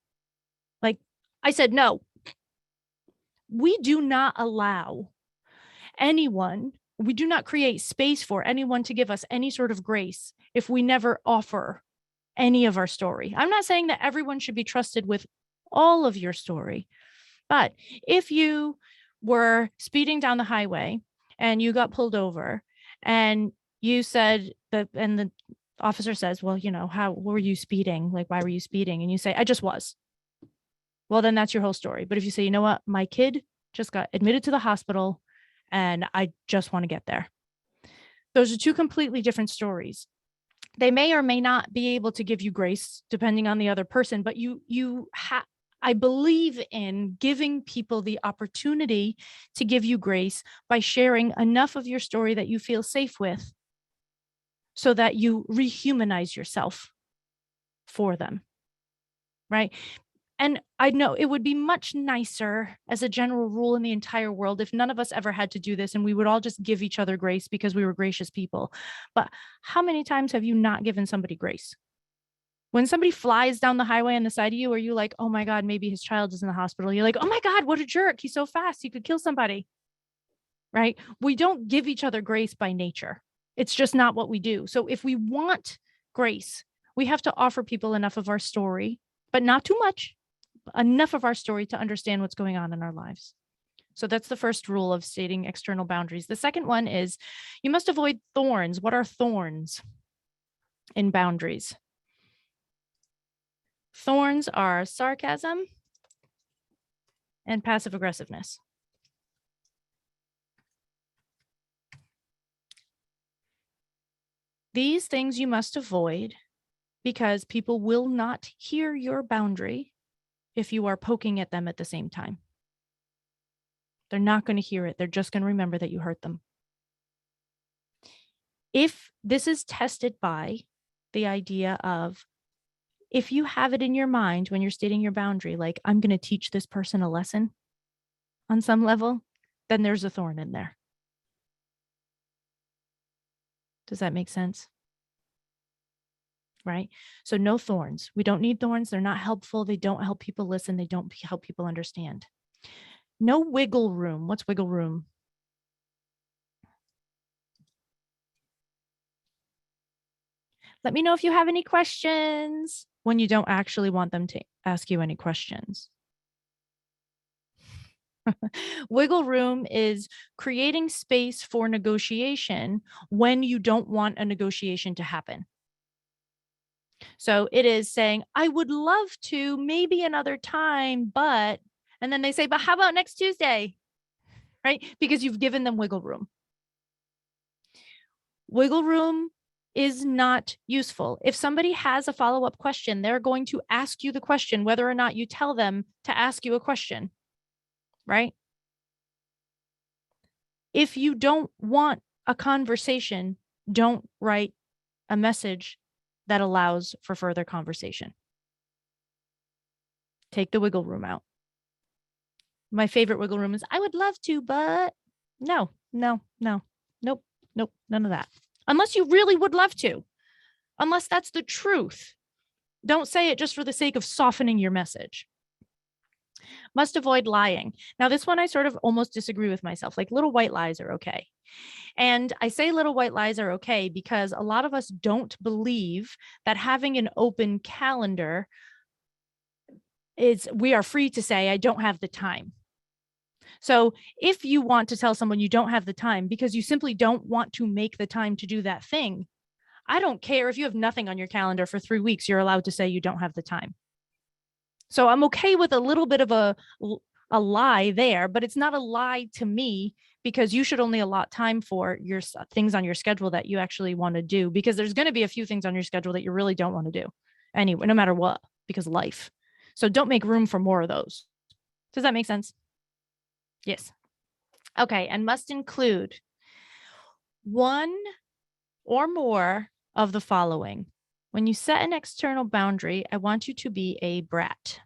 Like I said, no, we do not allow anyone, we do not create space for anyone to give us any sort of grace if we never offer any of our story. I'm not saying that everyone should be trusted with all of your story, but if you were speeding down the highway and you got pulled over and you said that, and the officer says, well, how were you speeding? Like, why were you speeding? And you say, I just was. Well, then that's your whole story. But if you say, you know what, my kid just got admitted to the hospital and I just want to get there. Those are two completely different stories. They may or may not be able to give you grace depending on the other person, but I believe in giving people the opportunity to give you grace by sharing enough of your story that you feel safe with so that you rehumanize yourself for them, right? And I know it would be much nicer as a general rule in the entire world if none of us ever had to do this and we would all just give each other grace because we were gracious people. But how many times have you not given somebody grace? When somebody flies down the highway on the side of you, are you like, oh my God, maybe his child is in the hospital? You're like, oh my God, what a jerk. He's so fast. He could kill somebody, right? We don't give each other grace by nature. It's just not what we do. So if we want grace, we have to offer people enough of our story, but not too much, enough of our story to understand what's going on in our lives. So that's the first rule of stating external boundaries. The second one is you must avoid thorns. What are thorns in boundaries? Thorns are sarcasm and passive aggressiveness. These things you must avoid because people will not hear your boundary if you are poking at them at the same time. They're not going to hear it. They're just going to remember that you hurt them. If this is tested by the idea of, if you have it in your mind when you're stating your boundary, like, I'm going to teach this person a lesson on some level, then there's a thorn in there. Does that make sense? Right? So no thorns. We don't need thorns. They're not helpful. They don't help people listen. They don't help people understand. No wiggle room. What's wiggle room? Let me know if you have any questions when you don't actually want them to ask you any questions. Wiggle room is creating space for negotiation when you don't want a negotiation to happen. So it is saying, I would love to, maybe another time, but, and then they say, but how about next Tuesday? Right? Because you've given them wiggle room. Wiggle room is not useful. If somebody has a follow-up question, they're going to ask you the question, whether or not you tell them to ask you a question, right? If you don't want a conversation, don't write a message that allows for further conversation. Take the wiggle room out. My favorite wiggle room is, I would love to, but no, nope, none of that. Unless you really would love to, unless that's the truth. Don't say it just for the sake of softening your message. Must avoid lying. Now, this one I sort of almost disagree with myself. Like, little white lies are okay. And I say little white lies are okay because a lot of us don't believe that having an open calendar is, we are free to say, I don't have the time. So if you want to tell someone you don't have the time because you simply don't want to make the time to do that thing, I don't care if you have nothing on your calendar for 3 weeks, you're allowed to say you don't have the time. So I'm okay with a little bit of a lie there, but it's not a lie to me because you should only allot time for your things on your schedule that you actually want to do, because there's going to be a few things on your schedule that you really don't want to do anyway, no matter what, because life. So don't make room for more of those. Does that make sense? Yes. Okay. And must include. one or more of the following. When you set an external boundary, I want you to be a brat.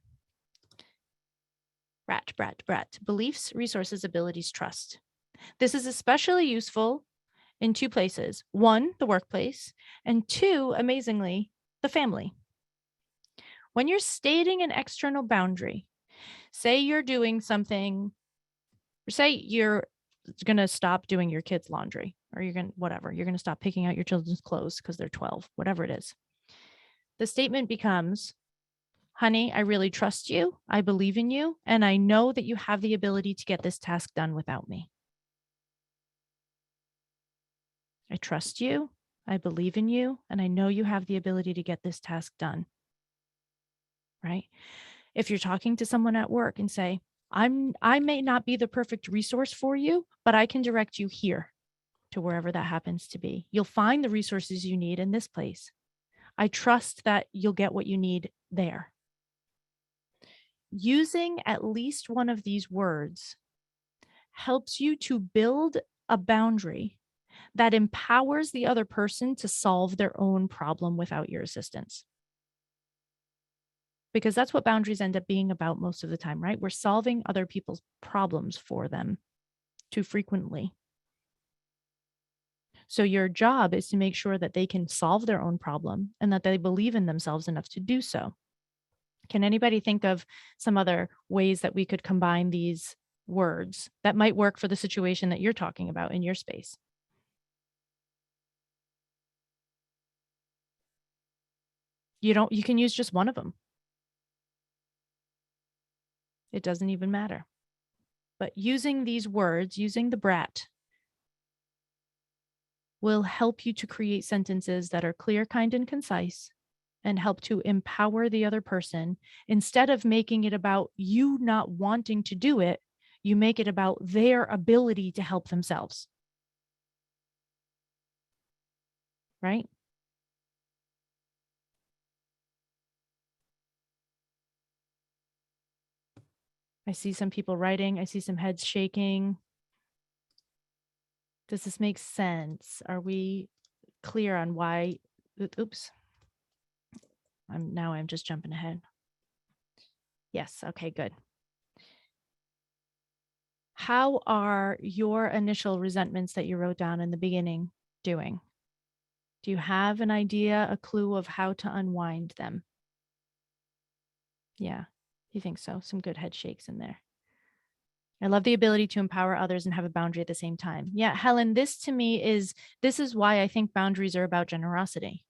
Brat. Beliefs, resources, abilities, trust. This is especially useful in two places. One, the workplace, and two, amazingly, the family. When you're stating an external boundary, say you're doing something, or say you're going to stop doing your kids' laundry, or you're going to stop picking out your children's clothes because they're 12, whatever it is. The statement becomes, honey, I really trust you. I believe in you. And I know that you have the ability to get this task done without me. I trust you. I believe in you. And I know you have the ability to get this task done. Right? If you're talking to someone at work and say, I may not be the perfect resource for you, but I can direct you here to wherever that happens to be. You'll find the resources you need in this place. I trust that you'll get what you need there. Using at least one of these words helps you to build a boundary that empowers the other person to solve their own problem without your assistance. Because that's what boundaries end up being about most of the time, right? We're solving other people's problems for them too frequently. So your job is to make sure that they can solve their own problem and that they believe in themselves enough to do so. Can anybody think of some other ways that we could combine these words that might work for the situation that you're talking about in your space? You can use just one of them. It doesn't even matter. But using these words, using the brat, will help you to create sentences that are clear, kind, and concise and help to empower the other person. Instead of making it about you not wanting to do it, you make it about their ability to help themselves. Right? I see some people writing. I see some heads shaking. Does this make sense? Are we clear on why? Oops. I'm just jumping ahead. Yes. Okay, good. How are your initial resentments that you wrote down in the beginning doing? Do you have an idea, a clue of how to unwind them? Yeah, you think so? Some good head shakes in there. I love the ability to empower others and have a boundary at the same time. Yeah, Helen, this is why I think boundaries are about generosity.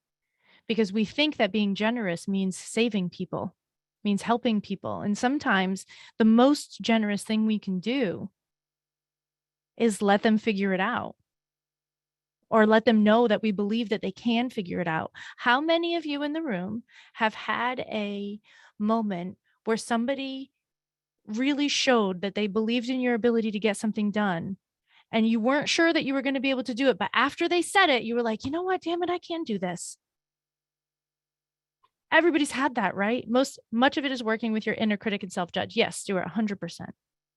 Because we think that being generous means saving people, means helping people. And sometimes the most generous thing we can do is let them figure it out or let them know that we believe that they can figure it out. How many of you in the room have had a moment where somebody really showed that they believed in your ability to get something done and you weren't sure that you were going to be able to do it, but after they said it, you were like, you know what, damn it, I can do this. Everybody's had that, right? Much of it is working with your inner critic and self-judge. Yes, Stuart, 100%.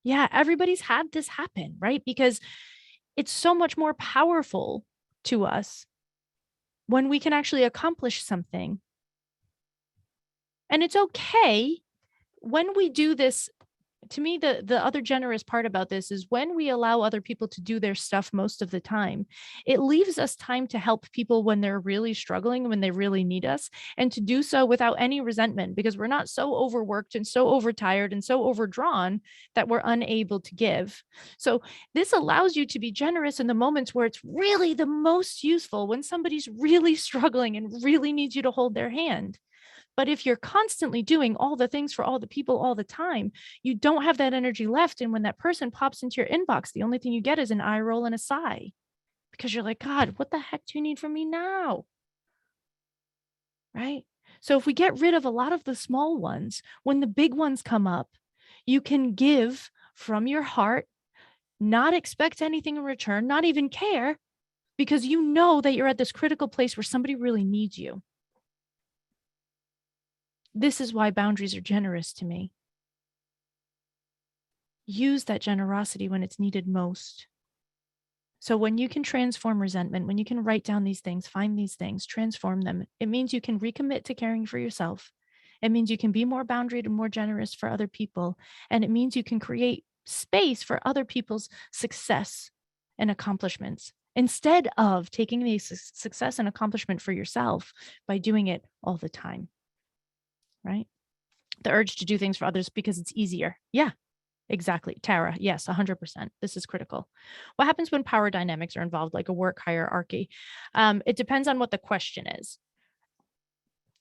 Yeah, everybody's had this happen, right? Because it's so much more powerful to us when we can actually accomplish something. And it's okay when we do this. To me, the other generous part about this is when we allow other people to do their stuff most of the time, it leaves us time to help people when they're really struggling, when they really need us, and to do so without any resentment because we're not so overworked and so overtired and so overdrawn that we're unable to give. So this allows you to be generous in the moments where it's really the most useful, when somebody's really struggling and really needs you to hold their hand. But if you're constantly doing all the things for all the people all the time, you don't have that energy left. And when that person pops into your inbox, the only thing you get is an eye roll and a sigh because you're like, God, what the heck do you need from me now? Right? So if we get rid of a lot of the small ones, when the big ones come up, you can give from your heart, not expect anything in return, not even care, because you know that you're at this critical place where somebody really needs you. This is why boundaries are generous to me. Use that generosity when it's needed most. So when you can transform resentment, when you can write down these things, find these things, transform them, it means you can recommit to caring for yourself. It means you can be more boundaried and more generous for other people. And it means you can create space for other people's success and accomplishments instead of taking the success and accomplishment for yourself by doing it all the time, right? The urge to do things for others because it's easier. Yeah, exactly. Tara, yes, 100%. This is critical. What happens when power dynamics are involved, like a work hierarchy? It depends on what the question is,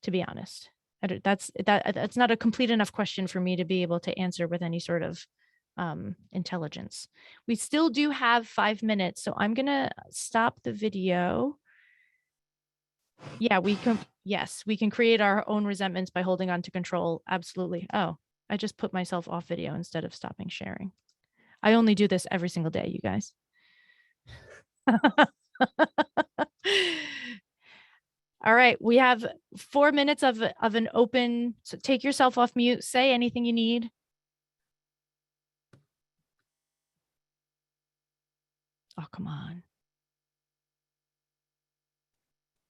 to be honest. That's not a complete enough question for me to be able to answer with any sort of intelligence. We still do have 5 minutes, so I'm going to stop the video. Yeah, yes, we can create our own resentments by holding on to control. Absolutely. Oh, I just put myself off video instead of stopping sharing. I only do this every single day, you guys. All right, we have 4 minutes of an open, so take yourself off mute, say anything you need. Oh, come on.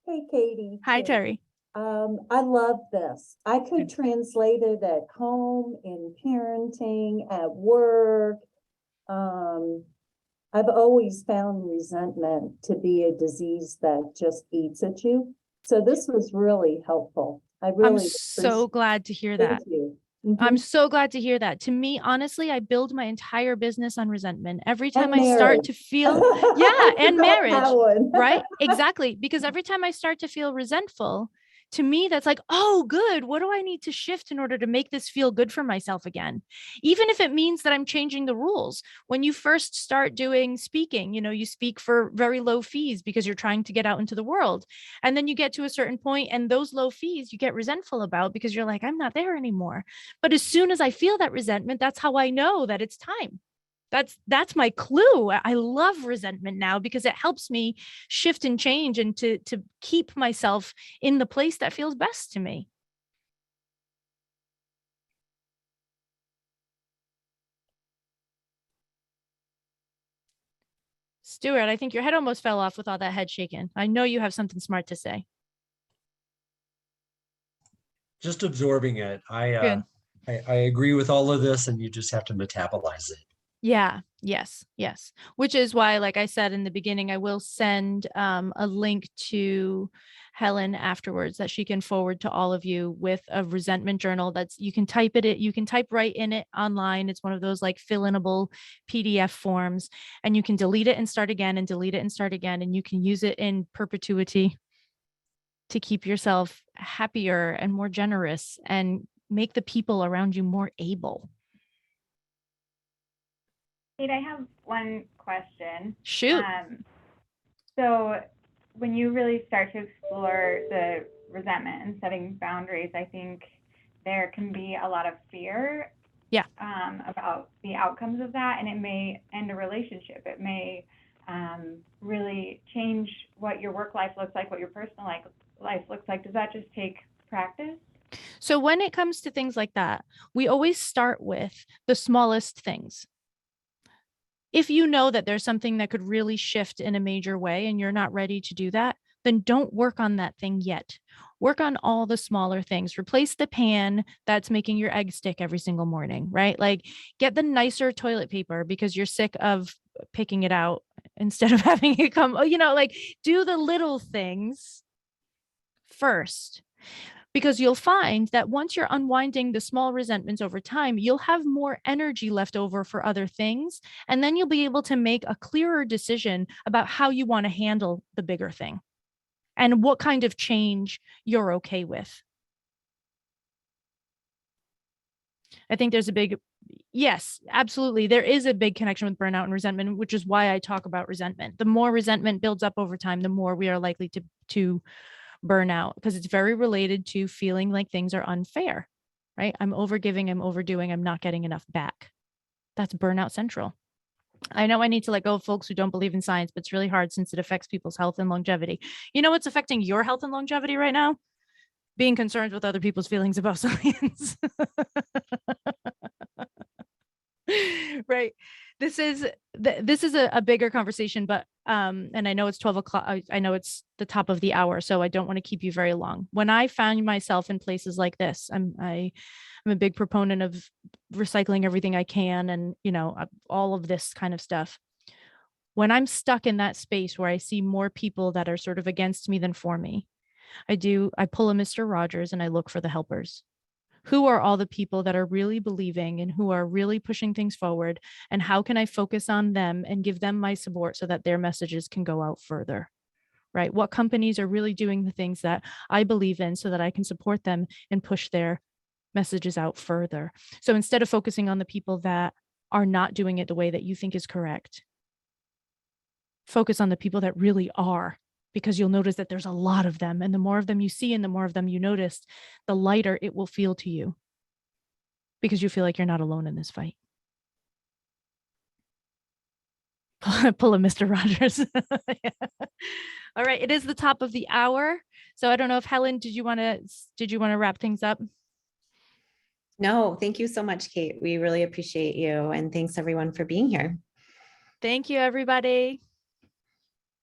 Hey, Katie. Hi, Terry. I love this. I could translate it at home, in parenting, at work. I've always found resentment to be a disease that just eats at you. So this was really helpful. I'm so glad to hear that. Thank you. I'm so glad to hear that. To me, honestly, I build my entire business on resentment. Every time I start to feel, yeah, and marriage, right? Exactly. Because every time I start to feel resentful, to me, that's like, oh, good. What do I need to shift in order to make this feel good for myself again? Even if it means that I'm changing the rules. When you first start doing speaking, you speak for very low fees because you're trying to get out into the world. And then you get to a certain point and those low fees you get resentful about because you're like, I'm not there anymore. But as soon as I feel that resentment, that's how I know that it's time. That's my clue. I love resentment now because it helps me shift and change and to keep myself in the place that feels best to me. Stuart, I think your head almost fell off with all that head shaking. I know you have something smart to say. Just absorbing it. I agree with all of this, and you just have to metabolize it. Yeah. Yes. Which is why, like I said in the beginning, I will send a link to Helen afterwards that she can forward to all of you with a resentment journal. You can type right in it online. It's one of those like fill-inable PDF forms, and you can delete it and start again and delete it and start again. And you can use it in perpetuity to keep yourself happier and more generous and make the people around you more able. Cait, I have one question. Shoot. So when you really start to explore the resentment and setting boundaries, I think there can be a lot of fear about the outcomes of that, and it may end a relationship. It may really change what your work life looks like, what your personal life looks like. Does that just take practice? So when it comes to things like that, we always start with the smallest things. If you know that there's something that could really shift in a major way and you're not ready to do that, then don't work on that thing yet. Work on all the smaller things. Replace the pan that's making your egg stick every single morning, right? Like get the nicer toilet paper because you're sick of picking it out instead of having it come, like do the little things first. Because you'll find that once you're unwinding the small resentments over time, you'll have more energy left over for other things. And then you'll be able to make a clearer decision about how you want to handle the bigger thing and what kind of change you're okay with. I think there's yes, absolutely. There is a big connection with burnout and resentment, which is why I talk about resentment. The more resentment builds up over time, the more we are likely to burnout, because it's very related to feeling like things are unfair, right? I'm overgiving, I'm overdoing, I'm not getting enough back. That's burnout central. I know I need to let go of folks who don't believe in science, but it's really hard since it affects people's health and longevity. You know what's affecting your health and longevity right now? Being concerned with other people's feelings about science. Right. this is a bigger conversation, but and I know it's 12 o'clock. I know it's the top of the hour, so I don't want to keep you very long. When I found myself in places like this, I'm a big proponent of recycling everything I can, and all of this kind of stuff. When I'm stuck in that space where I see more people that are sort of against me than for me, I pull a Mr. Rogers and I look for the helpers. Who are all the people that are really believing and who are really pushing things forward? And how can I focus on them and give them my support so that their messages can go out further? Right? What companies are really doing the things that I believe in so that I can support them and push their messages out further? So instead of focusing on the people that are not doing it the way that you think is correct, focus on the people that really are, because you'll notice that there's a lot of them. And the more of them you see and the more of them you notice, the lighter it will feel to you, because you feel like you're not alone in this fight. Pull a Mr. Rogers. Yeah. All right. It is the top of the hour. So I don't know if Helen, did you want to wrap things up? No, thank you so much, Cait. We really appreciate you. And thanks everyone for being here. Thank you, everybody.